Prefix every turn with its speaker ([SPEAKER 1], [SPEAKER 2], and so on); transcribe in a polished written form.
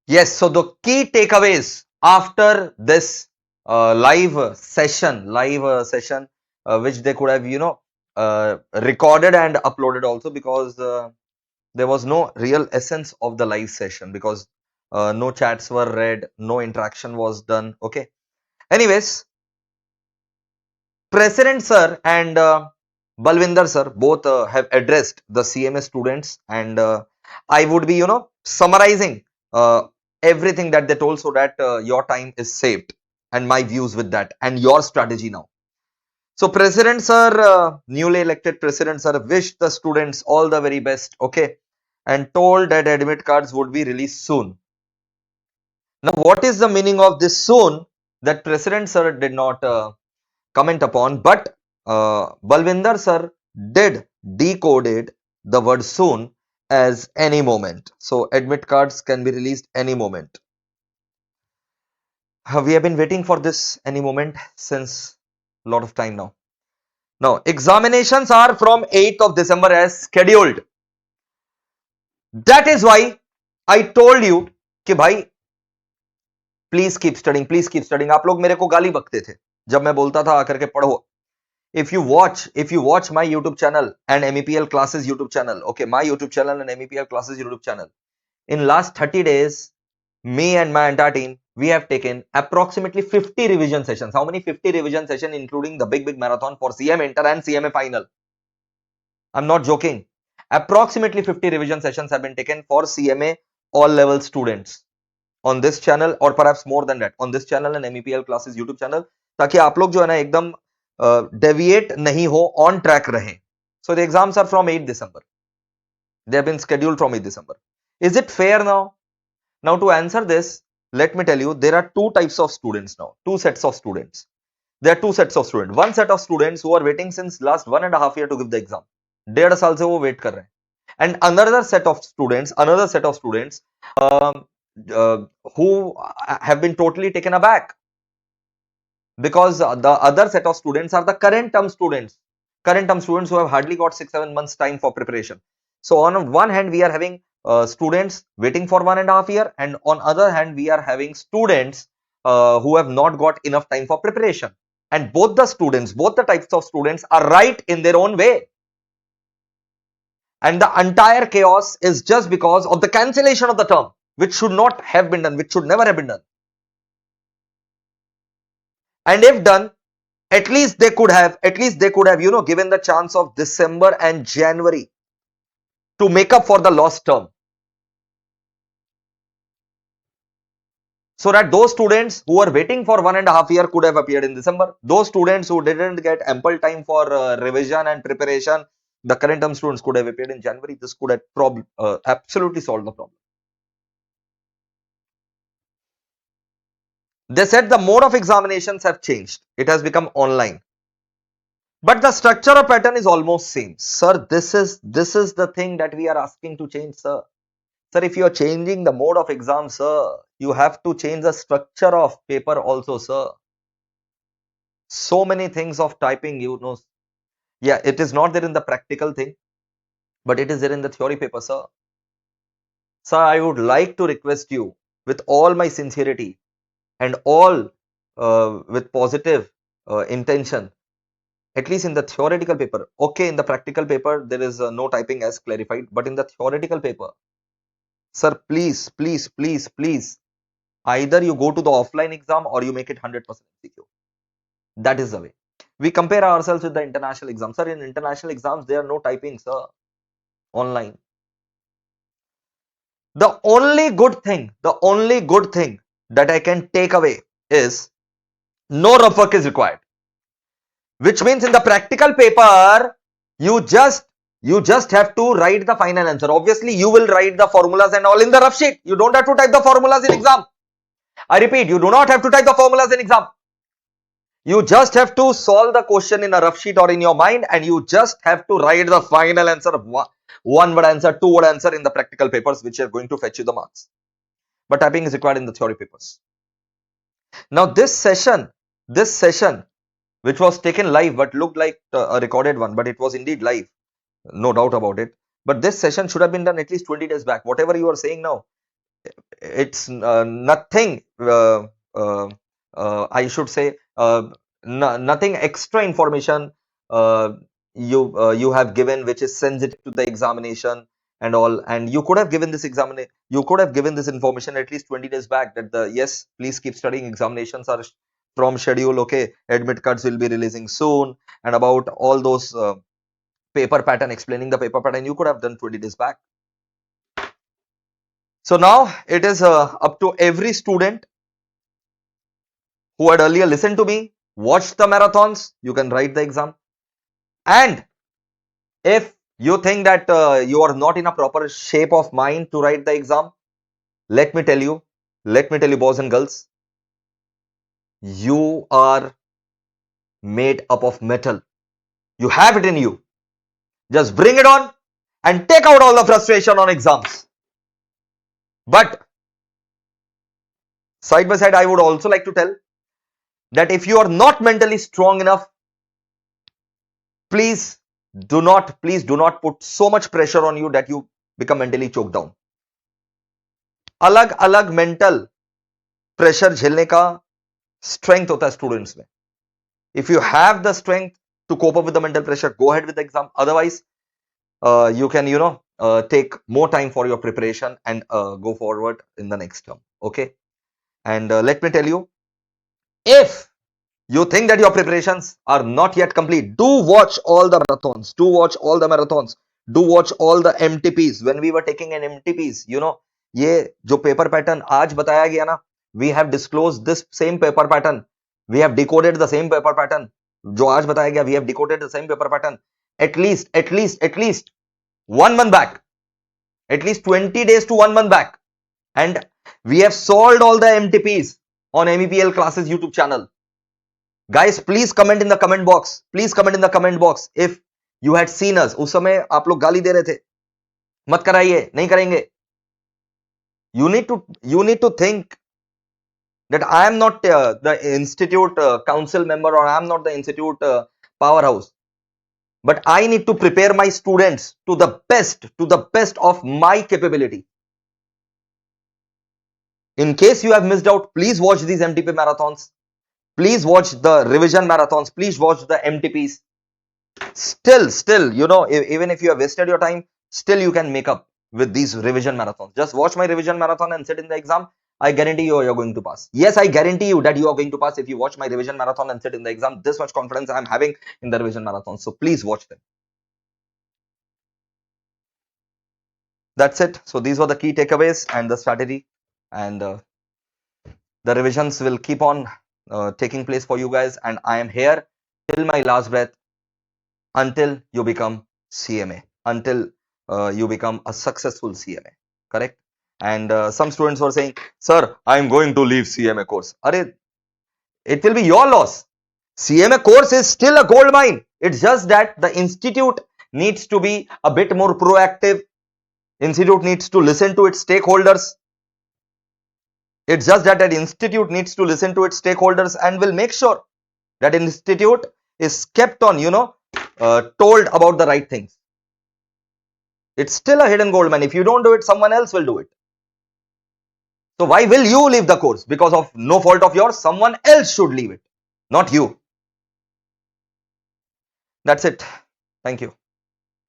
[SPEAKER 1] Yes, so the key takeaways after this live session, which they could have, recorded and uploaded also, because there was no real essence of the live session, because no chats were read, no interaction was done. Okay. Anyways, President sir and Balwinder sir both have addressed the CMA students, and I would be, summarizing everything that they told, so that your time is saved, and my views with that, and your strategy now. So President sir, newly elected President sir, wished the students all the very best, okay, and told that admit cards would be released soon. Now, what is the meaning of this soon? That President sir did not comment upon, but Balwinder sir did decoded the word soon as any moment. So admit cards can be released any moment. We have been waiting for this any moment since a lot of time now. Now, examinations are from 8th of December as scheduled. That is why I told you कि भाई please keep studying, please keep studying. आप लोग मेरे को गाली बकते थे जब मैं बोलता था आकर के पढ़ो. If you watch my YouTube channel and MEPL classes YouTube channel, okay, my YouTube channel and MEPL classes YouTube channel, in last 30 days, me and my entire team, we have taken approximately 50 revision sessions. How many? 50 revision sessions, including the big marathon for CMA Inter and CMA Final. I'm not joking. Approximately 50 revision sessions have been taken for CMA all level students on this channel, or perhaps more than that, on this channel and MEPL classes YouTube channel, ताकि आप लोग जो है ना एकदम deviate नहीं हो, on track रहें. So the exams are from 8 December. They have been scheduled from 8 December. Is it fair now? Now, to answer this, let me tell you, there are two types of students now, two sets of students. There are two sets of students. One set of students who are waiting since last 1.5 years to give the exam. 1.5 साल से वो wait कर रहे हैं. And another set of students, um, who have been totally taken aback, because the other set of students are the current term students who have hardly got 6-7 months time for preparation. So on one hand we are having students waiting for 1.5 years, and on other hand we are having students who have not got enough time for preparation. And both the types of students are right in their own way, and the entire chaos is just because of the cancellation of the term, which should not have been done, which should never have been done. And if done, at least they could have, given the chance of December and January to make up for the lost term, so that those students who are waiting for 1.5 years could have appeared in December. Those students who didn't get ample time for revision and preparation, the current term students, could have appeared in January. This could have absolutely solved the problem. They said the mode of examinations have changed. It has become online. But the structure or pattern is almost same. Sir, this is the thing that we are asking to change, sir. Sir, if you are changing the mode of exam, sir, you have to change the structure of paper also, sir. So many things of typing, Yeah, it is not there in the practical thing, but it is there in the theory paper, sir. Sir, I would like to request you with all my sincerity and all with positive intention, at least in the theoretical paper. Okay, in the practical paper, there is no typing as clarified, but in the theoretical paper, sir, please, please, please, please, either you go to the offline exam or you make it 100% MCQ. That is the way. We compare ourselves with the international exams. Sir, in international exams, there are no typing, sir, online. The only good thing that I can take away is no rough work is required. Which means in the practical paper, you just have to write the final answer. Obviously, you will write the formulas and all in the rough sheet. You don't have to type the formulas in exam. I repeat, you do not have to type the formulas in exam. You just have to solve the question in a rough sheet or in your mind, and you just have to write the final answer, one word answer, two word answer in the practical papers, which are going to fetch you the marks. But typing is required in the theory papers. Now this session, which was taken live but looked like a recorded one, but it was indeed live, no doubt about it. But this session should have been done at least 20 days back. Whatever you are saying now, It's nothing, I should say, nothing extra information uh, you have given which is sensitive to the examination and all. And you could have given this examination, you could have given this information at least 20 days back, that the yes, please keep studying, examinations are from schedule, okay, admit cards will be releasing soon, and about all those paper pattern, explaining the paper pattern, you could have done 20 days back. So now it is up to every student who had earlier listened to me, watched the marathons, you can write the exam. And if you think that you are not in a proper shape of mind to write the exam, let me tell you, boys and girls, you are made up of metal. You have it in you. Just bring it on and take out all the frustration on exams. But side by side, I would also like to tell that if you are not mentally strong enough, please please do not put so much pressure on you that you become mentally choked down. अलग अलग mental pressure झेलने का strength होता है students में. If you have the strength to cope up with the mental pressure, go ahead with the exam. Otherwise, you can take more time for your preparation and go forward in the next term. Okay, and let me tell you, if you think that your preparations are not yet complete, do watch all the marathons, do watch all the MTPs. When we were taking an MTPs, ये जो paper pattern आज बताया गया ना, we have disclosed this same paper pattern, we have decoded the same paper pattern. जो आज बताया गया, we have decoded the same paper pattern at least 1 month back, at least 20 days to 1 month back, and we have solved all the MTPs on MEPL classes YouTube channel. Guys, please comment in the comment box. Please comment in the comment box if you had seen us. उस समय आप लोग गाली दे रहे थे, मत कराइए, नहीं करेंगे. You need to think that I am not the institute council member, or I am not the institute powerhouse, but I need to prepare my students to the best of my capability. In case you have missed out, please watch these MTP marathons. Please watch the revision marathons. Please watch the MTPs. Still, even if you have wasted your time, still you can make up with these revision marathons. Just watch my revision marathon and sit in the exam. I guarantee you, you're going to pass. Yes, I guarantee you that you are going to pass if you watch my revision marathon and sit in the exam. This much confidence I'm having in the revision marathon. So please watch them. That's it. So these were the key takeaways and the strategy, and the revisions will keep on taking place for you guys. And I am here till my last breath, until you become CMA, until you become a successful CMA, correct? And some students were saying, sir, I am going to leave CMA course. Arey, it will be your loss. CMA course is still a gold mine. It's just that the institute needs to be a bit more proactive. Institute needs to listen to its stakeholders. It's just that institute needs to listen to its stakeholders and will make sure that institute is kept on, told about the right things. It's still a hidden gold mine. If you don't do it, someone else will do it. So why will you leave the course? Because of no fault of yours, someone else should leave it, not you. That's it. Thank you.